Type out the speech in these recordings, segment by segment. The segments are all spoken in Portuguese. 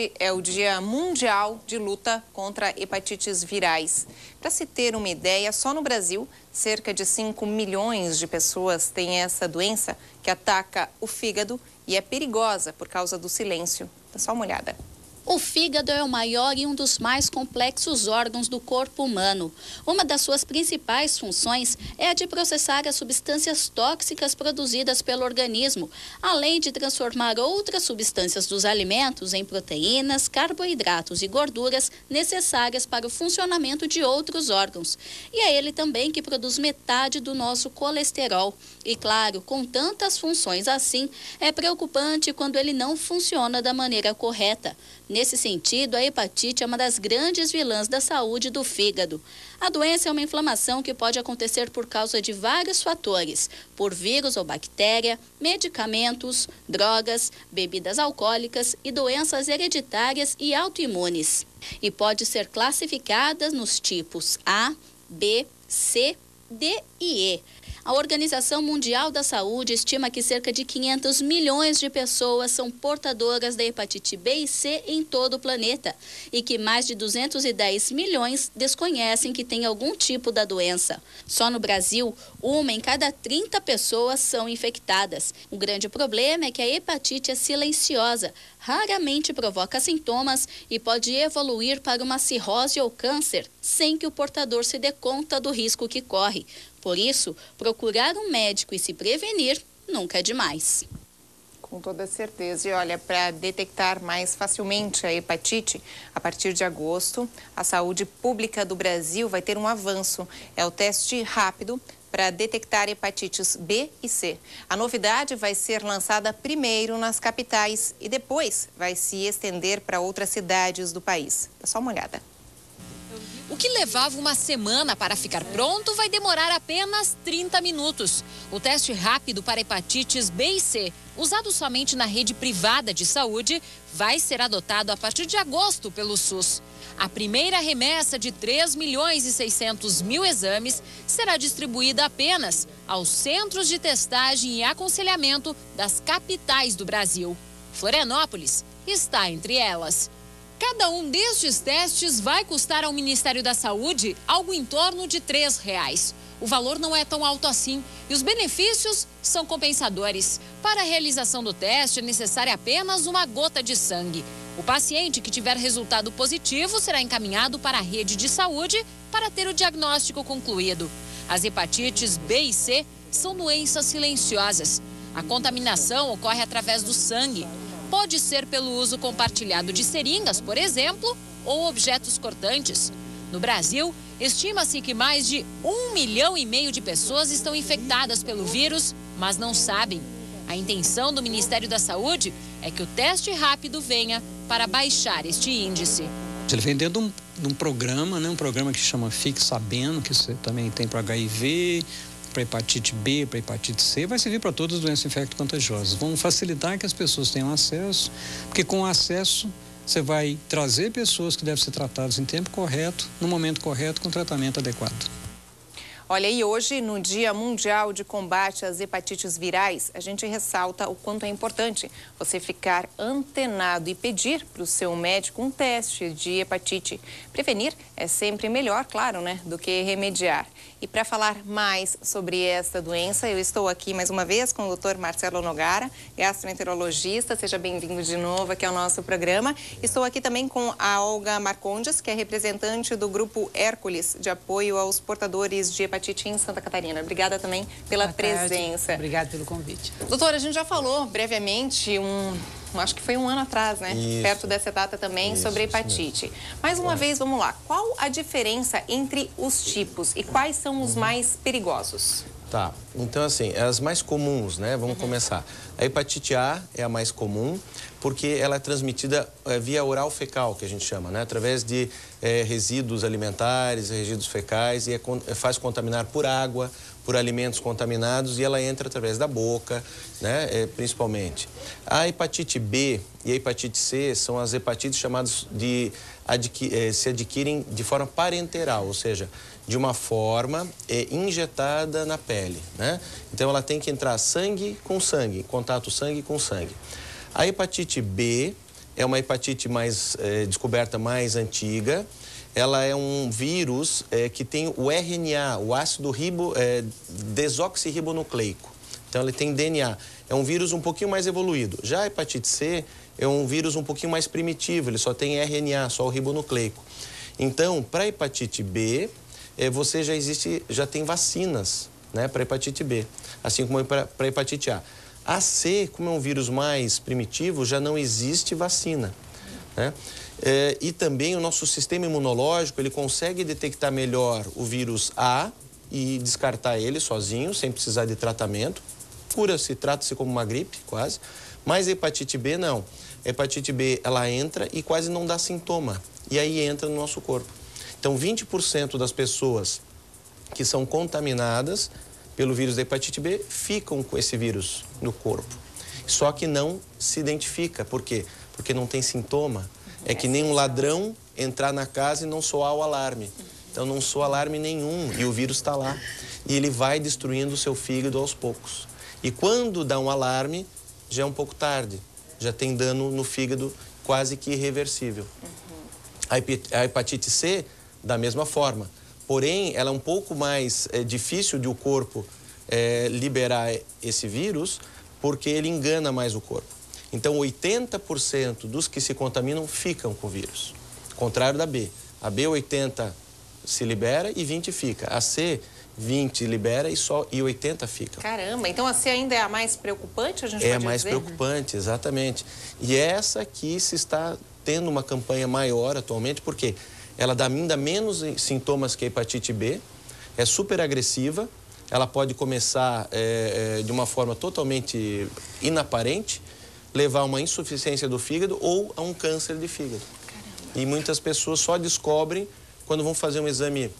hoje é o Dia Mundial de Luta contra Hepatites Virais. Para se ter uma ideia, só no Brasil, cerca de 5 milhões de pessoas têm essa doença que ataca o fígado e é perigosa por causa do silêncio. Dá só uma olhada. O fígado é o maior e um dos mais complexos órgãos do corpo humano. Uma das suas principais funções é a de processar as substâncias tóxicas produzidas pelo organismo, além de transformar outras substâncias dos alimentos em proteínas, carboidratos e gorduras necessárias para o funcionamento de outros órgãos. E é ele também que produz metade do nosso colesterol. E claro, com tantas funções assim, é preocupante quando ele não funciona da maneira correta. Nesse sentido, a hepatite é uma das grandes vilãs da saúde do fígado. A doença é uma inflamação que pode acontecer por causa de vários fatores, por vírus ou bactéria, medicamentos, drogas, bebidas alcoólicas e doenças hereditárias e autoimunes. E pode ser classificada nos tipos A, B, C, D e E. A Organização Mundial da Saúde estima que cerca de 500 milhões de pessoas são portadoras da hepatite B e C em todo o planeta e que mais de 210 milhões desconhecem que tem algum tipo da doença. Só no Brasil, 1 em cada 30 pessoas são infectadas. O grande problema é que a hepatite é silenciosa, raramente provoca sintomas e pode evoluir para uma cirrose ou câncer sem que o portador se dê conta do risco que corre. Por isso, procurar um médico e se prevenir nunca é demais. Com toda certeza. E olha, para detectar mais facilmente a hepatite, a partir de agosto, a saúde pública do Brasil vai ter um avanço. É o teste rápido para detectar hepatites B e C. A novidade vai ser lançada primeiro nas capitais e depois vai se estender para outras cidades do país. Dá só uma olhada. O que levava uma semana para ficar pronto vai demorar apenas 30 minutos. O teste rápido para hepatites B e C, usado somente na rede privada de saúde, vai ser adotado a partir de agosto pelo SUS. A primeira remessa de 3.600.000 exames será distribuída apenas aos centros de testagem e aconselhamento das capitais do Brasil. Florianópolis está entre elas. Cada um destes testes vai custar ao Ministério da Saúde algo em torno de R$ 3. O valor não é tão alto assim e os benefícios são compensadores. Para a realização do teste é necessária apenas uma gota de sangue. O paciente que tiver resultado positivo será encaminhado para a rede de saúde para ter o diagnóstico concluído. As hepatites B e C são doenças silenciosas. A contaminação ocorre através do sangue. Pode ser pelo uso compartilhado de seringas, por exemplo, ou objetos cortantes. No Brasil, estima-se que mais de 1,5 milhão de pessoas estão infectadas pelo vírus, mas não sabem. A intenção do Ministério da Saúde é que o teste rápido venha para baixar este índice. Ele vem dentro de um programa, né? Um programa que chama Fique Sabendo, que você também tem para HIV, para hepatite B, para hepatite C, vai servir para todas as doenças infecto-contagiosas. Vão facilitar que as pessoas tenham acesso, porque com acesso você vai trazer pessoas que devem ser tratadas em tempo correto, no momento correto, com tratamento adequado. Olha, e hoje, no Dia Mundial de Combate às Hepatites Virais, a gente ressalta o quanto é importante você ficar antenado e pedir para o seu médico um teste de hepatite. Prevenir é sempre melhor, claro, né, do que remediar. E para falar mais sobre essa doença, eu estou aqui mais uma vez com o Dr. Marcelo Nogara, gastroenterologista. Seja bem-vindo de novo aqui ao nosso programa. Estou aqui também com a Olga Marcondes, que é representante do Grupo Hércules, de apoio aos portadores de hepatite em Santa Catarina. Obrigada também pela presença. Obrigada pelo convite. Doutora, a gente já falou brevemente, acho que foi um ano atrás, né? Isso. Perto dessa data também, sobre hepatite. Mais uma vez, vamos lá. Qual a diferença entre os tipos e quais são os mais perigosos? Tá, então assim, as mais comuns, né? Vamos começar. A hepatite A é a mais comum, porque ela é transmitida via oral fecal, que a gente chama, né? Através de resíduos alimentares, resíduos fecais, e faz contaminar por água, por alimentos contaminados, e ela entra através da boca, né? Principalmente. A hepatite B e a hepatite C são as hepatites chamadas de se adquirem de forma parenteral, ou seja, de uma forma injetada na pele, né? Então ela tem que entrar sangue com sangue, contato sangue com sangue. A hepatite B é uma hepatite descoberta mais antiga. Ela é um vírus que tem o RNA, o ácido desoxirribonucleico. Então, ele tem DNA. É um vírus um pouquinho mais evoluído. Já a hepatite C é um vírus um pouquinho mais primitivo, ele só tem RNA, só o ribonucleico. Então, para a hepatite B, você já tem vacinas, né, para a hepatite B, assim como para a hepatite A. A C, como é um vírus mais primitivo, já não existe vacina, né? E também o nosso sistema imunológico, ele consegue detectar melhor o vírus A e descartar ele sozinho, sem precisar de tratamento. Cura-se, trata-se como uma gripe, quase. Mas a hepatite B, não. A hepatite B, ela entra e quase não dá sintoma. E aí entra no nosso corpo. Então, 20% das pessoas que são contaminadas pelo vírus da hepatite B ficam com esse vírus no corpo. Só que não se identifica. Por quê? Porque não tem sintoma. É que nem um ladrão entrar na casa e não soar o alarme. Então, não soa alarme nenhum e o vírus está lá. E ele vai destruindo o seu fígado aos poucos. E quando dá um alarme, já é um pouco tarde. Já tem dano no fígado quase que irreversível. A hepatite C, da mesma forma. Porém, ela é um pouco mais difícil de o corpo liberar esse vírus, porque ele engana mais o corpo. Então, 80% dos que se contaminam ficam com o vírus. Contrário da B. A B, 80% se libera e 20% fica. A C, 20% libera e 80% fica. Caramba, então a C ainda é a mais preocupante, a gente pode dizer? É a mais preocupante, exatamente. E essa aqui se está tendo uma campanha maior atualmente, porque ela dá ainda menos sintomas que a hepatite B, é super agressiva, ela pode começar de uma forma totalmente inaparente, levar a uma insuficiência do fígado ou a um câncer de fígado. Caramba. E muitas pessoas só descobrem quando vão fazer um exame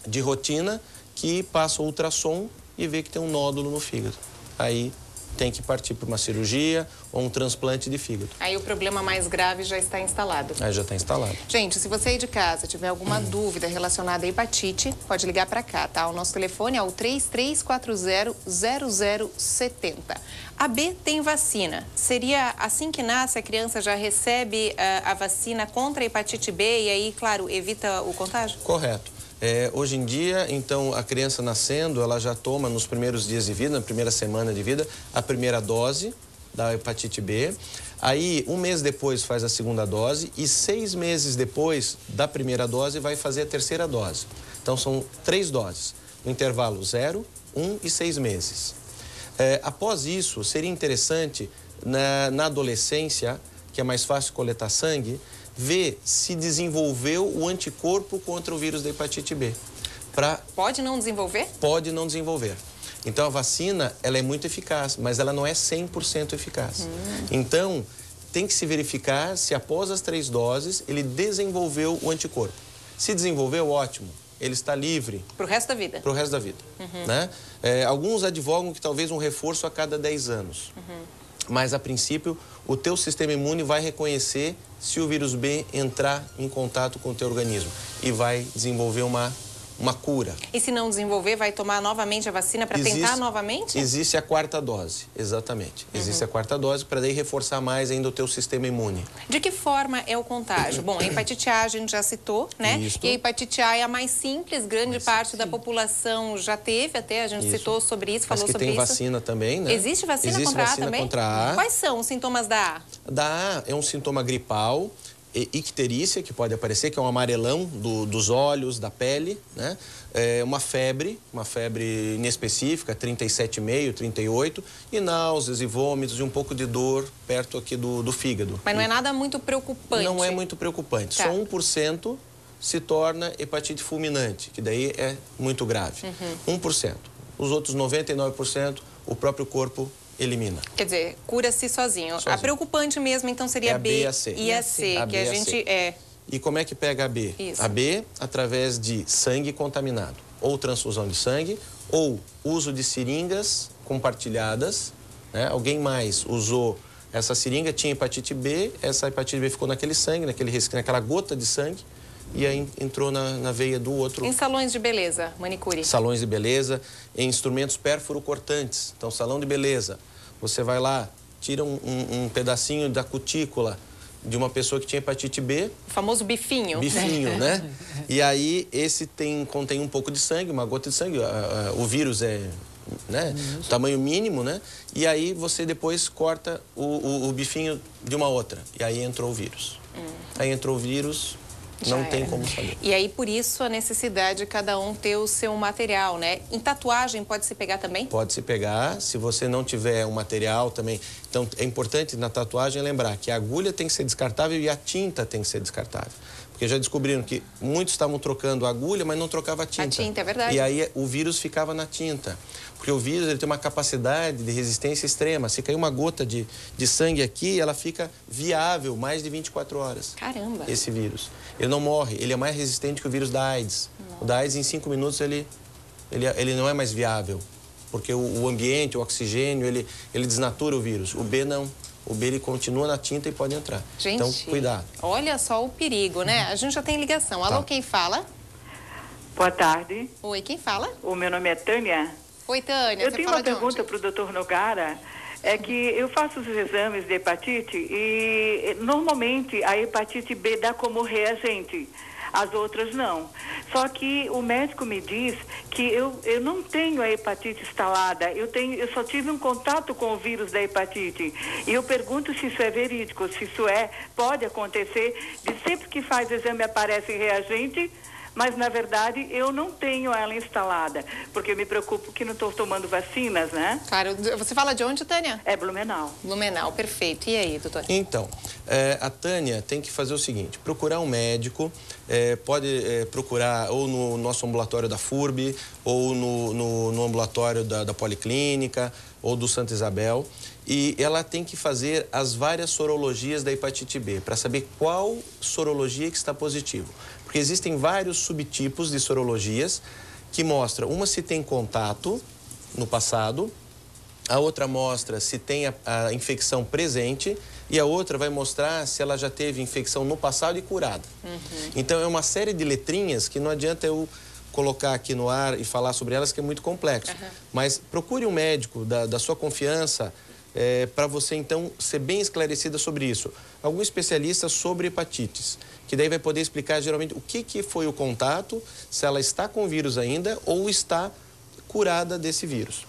de rotina que passa o ultrassom e vê que tem um nódulo no fígado. Aí tem que partir para uma cirurgia ou um transplante de fígado. Aí o problema mais grave já está instalado. Aí já está instalado. Gente, se você aí de casa tiver alguma dúvida relacionada à hepatite, pode ligar para cá, tá? O nosso telefone é o 3340-0070. A B tem vacina. Seria assim que nasce, a criança já recebe a vacina contra a hepatite B e aí, claro, evita o contágio? Correto. Hoje em dia, então, a criança nascendo, ela já toma nos primeiros dias de vida, na primeira semana de vida, a primeira dose da hepatite B. Aí, um mês depois faz a segunda dose e 6 meses depois da primeira dose vai fazer a terceira dose. Então, são 3 doses, no intervalo 0, 1 e 6 meses. Após isso, seria interessante, na adolescência, que é mais fácil coletar sangue, ver se desenvolveu o anticorpo contra o vírus da hepatite B. Pode não desenvolver? Pode não desenvolver. Então, a vacina, ela é muito eficaz, mas ela não é 100% eficaz. Então, tem que se verificar se após as 3 doses, ele desenvolveu o anticorpo. Se desenvolveu, ótimo. Ele está livre. Para o resto da vida? Para o resto da vida. Né? Alguns advogam que talvez um reforço a cada 10 anos. Mas, a princípio, o teu sistema imune vai reconhecer se o vírus B entrar em contato com o teu organismo e vai desenvolver uma cura. E se não desenvolver, vai tomar novamente a vacina para tentar novamente? Existe a 4ª dose, exatamente. Existe a 4ª dose para daí reforçar mais ainda o teu sistema imune. De que forma é o contágio? Bom, a hepatite A a gente já citou, né? Isso. E a hepatite A é a mais simples, grande parte da população já teve, até a gente citou sobre isso, falou sobre isso. Mas que tem vacina também, né? Existe vacina contra A também? Contra A. Quais são os sintomas da A? Da A é um sintoma gripal, icterícia, que pode aparecer, que é um amarelão dos olhos, da pele, né? Uma febre inespecífica, 37,5, 38, e náuseas e vômitos e um pouco de dor perto aqui do fígado. Mas não é nada muito preocupante? Não é muito preocupante. Tá. Só 1% se torna hepatite fulminante, que daí é muito grave. 1%. Os outros 99%, o próprio corpo elimina. Quer dizer, cura-se sozinho. A preocupante mesmo, então, seria a B e a C, que a gente E como é que pega a B? Isso. A B, através de sangue contaminado. Ou transfusão de sangue, ou uso de seringas compartilhadas, né? Alguém mais usou essa seringa, tinha hepatite B, essa hepatite B ficou naquele sangue, naquela gota de sangue, e aí entrou na veia do outro. Em salões de beleza, manicure. Salões de beleza, em instrumentos pérfuro-cortantes. Então, salão de beleza, você vai lá, tira um pedacinho da cutícula de uma pessoa que tinha hepatite B. O famoso bifinho. Bifinho, né? E aí, esse contém um pouco de sangue, uma gota de sangue. O vírus é, né, tamanho mínimo, né? E aí, você depois corta o bifinho de uma outra. E aí entrou o vírus. Aí entrou o vírus... Não tem como saber. E aí, por isso, a necessidade de cada um ter o seu material, né? Em tatuagem, pode se pegar também? Pode se pegar. Se você não tiver um material também... Então, é importante na tatuagem lembrar que a agulha tem que ser descartável e a tinta tem que ser descartável. Porque já descobriram que muitos estavam trocando a agulha, mas não trocava a tinta. A tinta, é verdade. E aí, o vírus ficava na tinta. Porque o vírus ele tem uma capacidade de resistência extrema. Se cair uma gota de sangue aqui, ela fica viável mais de 24 horas. Caramba! Esse vírus. Ele não morre, ele é mais resistente que o vírus da AIDS. Nossa. O da AIDS, em 5 minutos, ele não é mais viável. Porque o ambiente, o oxigênio, ele desnatura o vírus. O B não. O B ele continua na tinta e pode entrar. Gente, então, cuidado. Olha só o perigo, né? A gente já tem ligação. Alô, quem fala? Boa tarde. Oi, quem fala? O meu nome é Tânia. Oi, Tânia. Eu tenho uma pergunta para o doutor Nogara. É que eu faço os exames de hepatite e normalmente a hepatite B dá como reagente. As outras não. Só que o médico me diz que eu não tenho a hepatite instalada, eu só tive um contato com o vírus da hepatite. E eu pergunto se isso é verídico, se isso pode acontecer, de sempre que faz exame aparece reagente, mas na verdade eu não tenho ela instalada, porque eu me preocupo que não estou tomando vacinas, né? Claro, você fala de onde, Tânia? É Blumenau. Blumenau, perfeito. E aí, doutor? Então, a Tânia tem que fazer o seguinte, procurar um médico, pode procurar ou no nosso ambulatório da FURB, ou no ambulatório da Policlínica, ou do Santa Isabel, e ela tem que fazer as várias sorologias da hepatite B, para saber qual sorologia que está positivo. Porque existem vários subtipos de sorologias que mostram, uma se tem contato no passado, a outra mostra se tem a infecção presente e a outra vai mostrar se ela já teve infecção no passado e curada. Então, é uma série de letrinhas que não adianta eu colocar aqui no ar e falar sobre elas, que é muito complexo. Mas procure um médico da sua confiança para você, então, ser bem esclarecida sobre isso. Algum especialista sobre hepatites, que daí vai poder explicar, geralmente, o que foi o contato, se ela está com o vírus ainda ou está curada desse vírus.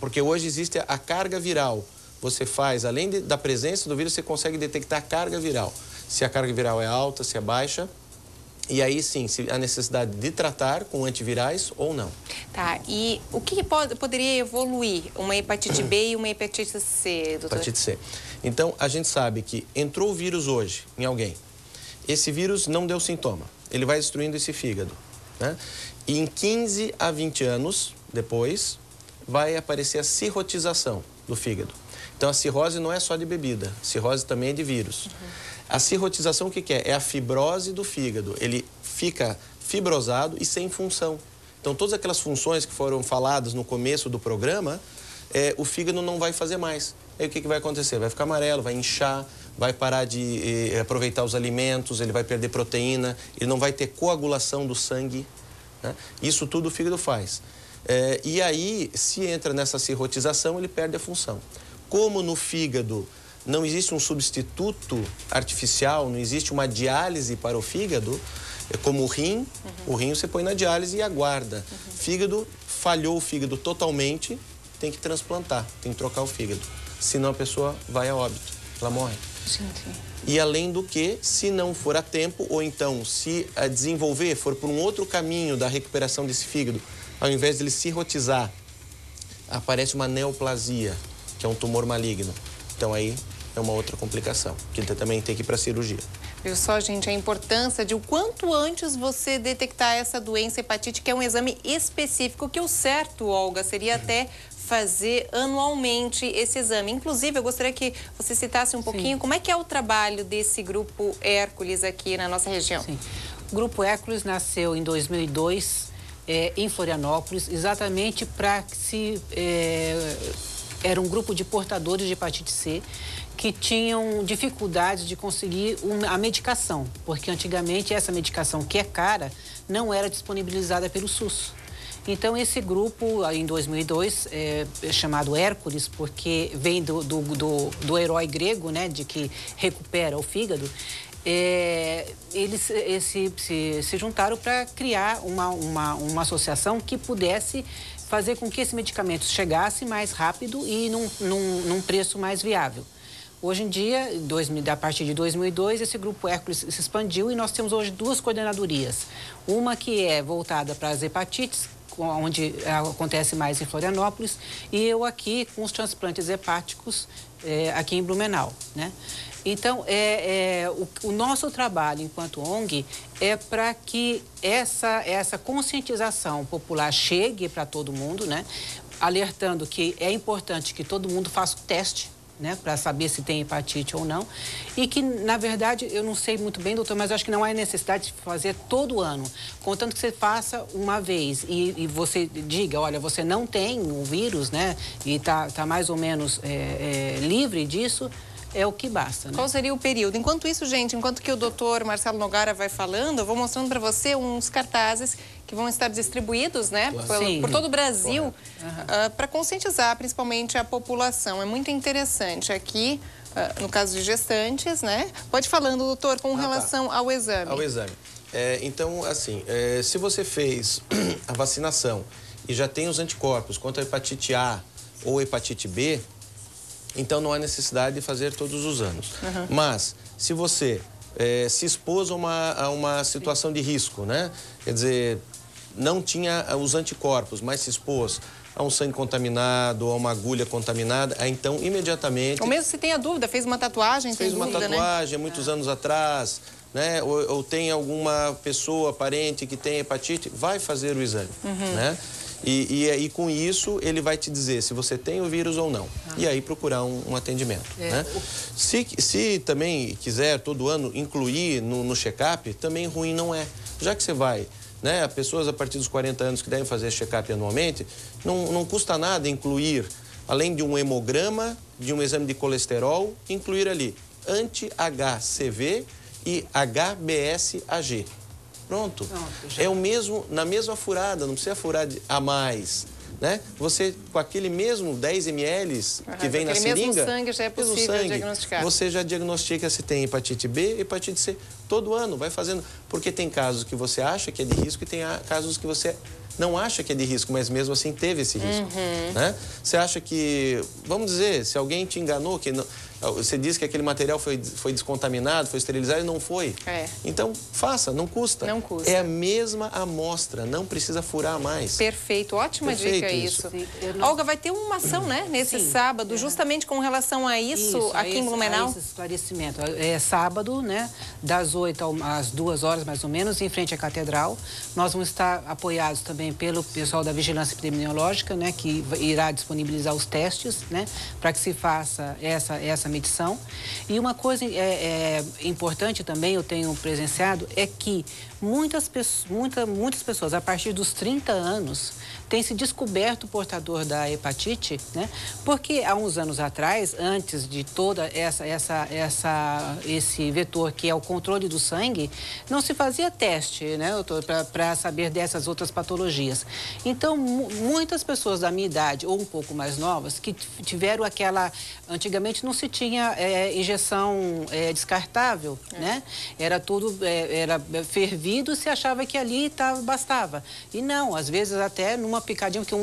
Porque hoje existe a carga viral. Você faz, além da presença do vírus, você consegue detectar a carga viral. Se a carga viral é alta, se é baixa. E aí sim, se há necessidade de tratar com antivirais ou não. Tá, e o que poderia evoluir uma hepatite B e uma hepatite C, doutor? Hepatite C. Então, a gente sabe que entrou o vírus hoje em alguém. Esse vírus não deu sintoma. Ele vai destruindo esse fígado, né? E em 15 a 20 anos depois, vai aparecer a cirrotização do fígado. Então, a cirrose não é só de bebida. A cirrose também é de vírus. A cirrotização, o que é? É a fibrose do fígado. Ele fica fibrosado e sem função. Então, todas aquelas funções que foram faladas no começo do programa, o fígado não vai fazer mais. Aí, o que vai acontecer? Vai ficar amarelo, vai inchar, vai parar de aproveitar os alimentos, ele vai perder proteína, ele não vai ter coagulação do sangue, né? Isso tudo o fígado faz. E aí, se entra nessa cirrotização, ele perde a função. Como no fígado não existe um substituto artificial, não existe uma diálise para o fígado, como o rim você põe na diálise e aguarda. Fígado, falhou o fígado totalmente, tem que transplantar, tem que trocar o fígado. Senão a pessoa vai a óbito, ela morre. E além do que, se não for a tempo, ou então se a desenvolver, for por um outro caminho da recuperação desse fígado, ao invés de ele cirrotizar, aparece uma neoplasia, que é um tumor maligno. Então aí é uma outra complicação, que ele também tem que ir para a cirurgia. Viu só, gente, a importância de o quanto antes você detectar essa doença hepatite, que é um exame específico, que o certo, Olga, seria até fazer anualmente esse exame. Inclusive, eu gostaria que você citasse um pouquinho como é que é o trabalho desse Grupo Hércules aqui na nossa região. Sim. O Grupo Hércules nasceu em 2002, em Florianópolis, exatamente para que era um grupo de portadores de hepatite C que tinham dificuldade de conseguir a medicação, porque antigamente essa medicação, que é cara, não era disponibilizada pelo SUS. Então, esse grupo, em 2002, é chamado Hércules, porque vem do herói grego, né, de que recupera o fígado. Eles se juntaram para criar uma associação que pudesse fazer com que esse medicamento chegasse mais rápido e num preço mais viável. Hoje em dia, a partir de 2002, esse grupo Hércules se expandiu e nós temos hoje 2 coordenadorias. Uma que é voltada para as hepatites, onde acontece mais em Florianópolis, e eu aqui com os transplantes hepáticos aqui em Blumenau, né? Então, o nosso trabalho enquanto ONG é para que essa conscientização popular chegue para todo mundo, né? Alertando que é importante que todo mundo faça o teste, né, para saber se tem hepatite ou não. E que, na verdade, eu não sei muito bem, doutor, mas eu acho que não há necessidade de fazer todo ano. Contanto que você faça uma vez e você diga, olha, você não tem o vírus, né, e tá mais ou menos livre disso, é o que basta, né? Qual seria o período? Enquanto isso, gente, enquanto que o doutor Marcelo Nogara vai falando, eu vou mostrando para você uns cartazes que vão estar distribuídos, né, por todo o Brasil, para conscientizar principalmente a população. É muito interessante aqui, no caso de gestantes, né? Pode ir falando, doutor, com relação ao exame. Ao exame. Então, assim, se você fez a vacinação e já tem os anticorpos contra a hepatite A ou hepatite B, então não há necessidade de fazer todos os anos. Mas, se você se expôs a uma situação de risco, né? Quer dizer, não tinha os anticorpos, mas se expôs a um sangue contaminado, a uma agulha contaminada, aí então imediatamente... Ou mesmo se tem a dúvida, fez uma tatuagem, fez uma tatuagem, né? Muitos anos atrás, né? Ou tem alguma pessoa, parente que tem hepatite, vai fazer o exame, né? E com isso, ele vai te dizer se você tem o vírus ou não. E aí procurar um atendimento, né? Se também quiser todo ano incluir no check-up, também ruim não é. Já que você vai, né? Pessoas a partir dos 40 anos que devem fazer check-up anualmente, não custa nada incluir, além de um hemograma, de um exame de colesterol, incluir ali anti-HCV e HBsAg. Pronto. É o mesmo, na mesma furada, não precisa furar a mais, né? Você, com aquele mesmo 10 ml que vem na seringa... mesmo sangue já é possível diagnosticar. Você já diagnostica se tem hepatite B, hepatite C, todo ano, vai fazendo. Porque tem casos que você acha que é de risco e tem casos que você não acha que é de risco, mas mesmo assim teve esse risco, né? Você acha que, vamos dizer, se alguém te enganou, que não, você diz que aquele material foi descontaminado, foi esterilizado e não foi. Então, faça, não custa. Não custa. É a mesma amostra, não precisa furar mais. Perfeito, ótima dica isso. Olga, vai ter uma ação, né, nesse sábado, justamente com relação a isso aqui em Blumenau? Esse esclarecimento. É sábado, né, das 8 às 2 horas, mais ou menos, em frente à Catedral. Nós vamos estar apoiados também pelo pessoal da Vigilância Epidemiológica, né, que irá disponibilizar os testes, né, para que se faça essa medição. E uma coisa importante também, eu tenho presenciado, é que muitas pessoas, a partir dos 30 anos, têm se descoberto portador da hepatite, né? Porque há uns anos atrás, antes de toda esse vetor que é o controle do sangue, não se fazia teste, né, doutor, para saber dessas outras patologias. Então, muitas pessoas da minha idade, ou um pouco mais novas, que tiveram antigamente não se tinha injeção descartável, né? Era tudo, era fervido, se achava que ali bastava. E não, às vezes até numa picadinha que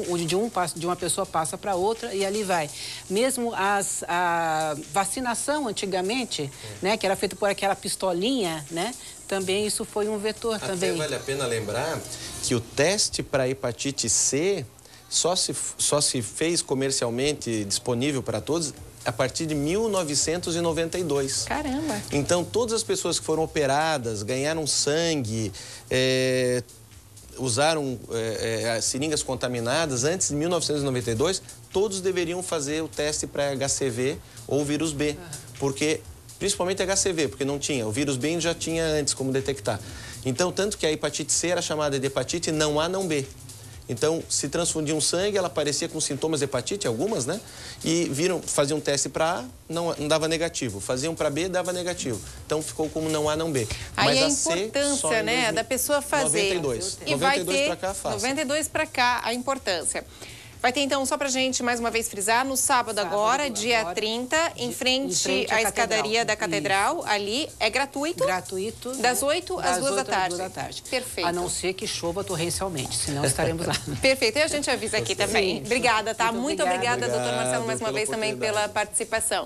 de uma pessoa passa para outra e ali vai. Mesmo a vacinação antigamente, né, que era feita por aquela pistolinha, né? Também isso foi um vetor também. Até vale a pena lembrar que o teste para hepatite C só se fez comercialmente disponível para todos a partir de 1992. Caramba! Então, todas as pessoas que foram operadas, ganharam sangue, usaram seringas contaminadas antes de 1992, todos deveriam fazer o teste para HCV ou vírus B, porque principalmente HCV, porque não tinha. O vírus B já tinha antes como detectar. Então, tanto que a hepatite C era chamada de hepatite não A, não B. Então, se transfundiam sangue, ela aparecia com sintomas de hepatite, algumas, né? E faziam teste para A, não dava negativo. Faziam para B, dava negativo. Então, ficou como não A, não B. Aí Mas a importância, né, da pessoa fazer. 92. E vai 92 ter para cá, fácil. 92 para cá, a importância. Vai ter, então, só pra gente, mais uma vez, frisar, no sábado agora, dia 30, em frente à escadaria da Catedral, isso. Ali, é gratuito? Gratuito. Das 8 às 2 da tarde. 2 da tarde. Perfeito. A não ser que chova torrencialmente, senão estaremos lá. Perfeito, e a gente avisa aqui também. Obrigada, tá? Muito obrigada, doutor Marcelo, mais uma vez também pela participação.